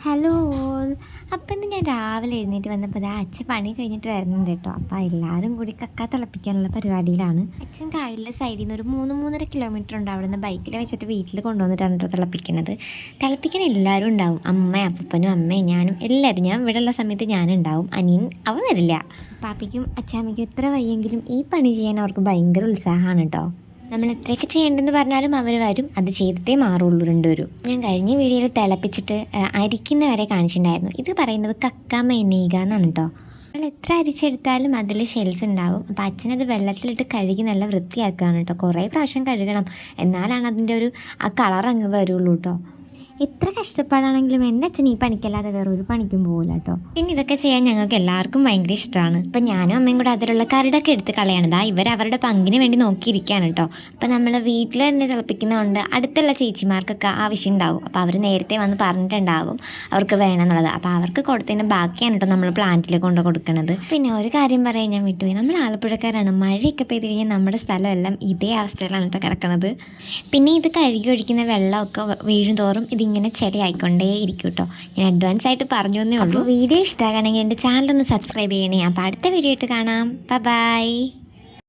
Hello all. അപ്പം ഇന്ന് ഞാൻ രാവിലെ എഴുന്നേറ്റ് വന്നപ്പോൾ അച്ഛൻ പണി കഴിഞ്ഞിട്ട് വരുന്നുണ്ട് കേട്ടോ. അപ്പോൾ എല്ലാവരും കൂടി കക്ക തിളപ്പിക്കാനുള്ള പരിപാടിയിലാണ്. അച്ഛൻ കായലിലെ സൈഡിൽ നിന്ന് ഒരു 3-3.5 കിലോമീറ്റർ ഉണ്ട്. അവിടെ നിന്ന് ബൈക്കിൽ വെച്ചിട്ട് വീട്ടിൽ കൊണ്ടുവന്നിട്ടാണ് കേട്ടോ തിളപ്പിക്കുന്നത്. തിളപ്പിക്കാൻ എല്ലാവരും ഉണ്ടാവും. അമ്മയും അപ്പനും അമ്മയും ഞാനും എല്ലാവരും. ഞാൻ ഇവിടെ ഉള്ള സമയത്ത് ഞാനുണ്ടാവും. അനിയൻ അവൻ വരില്ല. പാപ്പിക്കും അച്ചാമ്മയ്ക്കും എത്ര വയ്യെങ്കിലും ഈ പണി ചെയ്യാൻ അവർക്ക് ഭയങ്കര ഉത്സാഹമാണ് കേട്ടോ. നമ്മൾ എത്രയൊക്കെ ചെയ്യേണ്ടതെന്ന് പറഞ്ഞാലും അവർ വരും. അത് ചെയ്തിട്ടേ മാറുള്ളൂ രണ്ടുപേരും. ഞാൻ കഴിഞ്ഞ വീഡിയോയിൽ തിളപ്പിച്ചിട്ട് അരിക്കുന്നവരെ കാണിച്ചിട്ടുണ്ടായിരുന്നു. ഇത് പറയുന്നത് കക്ക മെനീക എന്നാണ് കേട്ടോ. നമ്മൾ എത്ര അരിച്ചെടുത്താലും അതിൽ ഷെൽസ് ഉണ്ടാകും. അപ്പോൾ അച്ഛനത് വെള്ളത്തിലിട്ട് കഴുകി നല്ല വൃത്തിയാക്കുകയാണ് കേട്ടോ. കുറേ പ്രാവശ്യം കഴുകണം, എന്നാലാണ് അതിൻ്റെ ആ കളർ അങ്ങ് വരുള്ളൂ കേട്ടോ. എത്ര കഷ്ടപ്പാടാണെങ്കിലും എൻ്റെ അച്ഛൻ ഈ പണിക്കല്ലാതെ വേറെ ഒരു പണിക്കും പോകില്ല കേട്ടോ. പിന്നെ ഇതൊക്കെ ചെയ്യാൻ ഞങ്ങൾക്ക് എല്ലാവർക്കും ഭയങ്കര ഇഷ്ടമാണ്. ഇപ്പം ഞാനും അമ്മയും കൂടെ അതിലുള്ള കരടൊക്കെ എടുത്ത് കളയണതാ. ഇവർ അവരുടെ പങ്കിന് വേണ്ടി നോക്കിയിരിക്കുകയാണ് കേട്ടോ. അപ്പം നമ്മൾ വീട്ടിൽ തന്നെ തിളപ്പിക്കുന്നതുകൊണ്ട് അടുത്തുള്ള ചേച്ചിമാർക്കൊക്കെ ആവശ്യം ഉണ്ടാകും. അപ്പോൾ അവർ നേരത്തെ വന്ന് പറഞ്ഞിട്ടുണ്ടാകും അവർക്ക് വേണമെന്നുള്ളത്. അപ്പോൾ അവർക്ക് കൊടുത്തതിന് ബാക്കിയാണ് കേട്ടോ നമ്മൾ പ്ലാന്റിൽ കൊണ്ട് കൊടുക്കുന്നത്. പിന്നെ ഒരു കാര്യം പറയാൻ ഞാൻ വിട്ടുപോയി, നമ്മൾ ആലപ്പുഴക്കാരാണ്. മഴയൊക്കെ പെയ്ത് കഴിഞ്ഞാൽ നമ്മുടെ സ്ഥലമെല്ലാം ഇതേ അവസ്ഥയിലാണ് കേട്ടോ കിടക്കുന്നത്. പിന്നെ ഇത് കഴുകി ഒഴിക്കുന്ന വെള്ളമൊക്കെ വീഴും തോറും ഇങ്ങനെ ചെടിയായിക്കൊണ്ടേ ഇരിക്കും കേട്ടോ. ഞാൻ അഡ്വാൻസ് ആയിട്ട് പറഞ്ഞു എന്നേ ഉള്ളൂ. വീഡിയോ ഇഷ്ടമാകണമെങ്കിൽ എൻ്റെ ചാനലൊന്ന് സബ്സ്ക്രൈബ് ചെയ്യണേ. അപ്പോൾ അടുത്ത വീഡിയോ ആയിട്ട് കാണാം. ബൈ.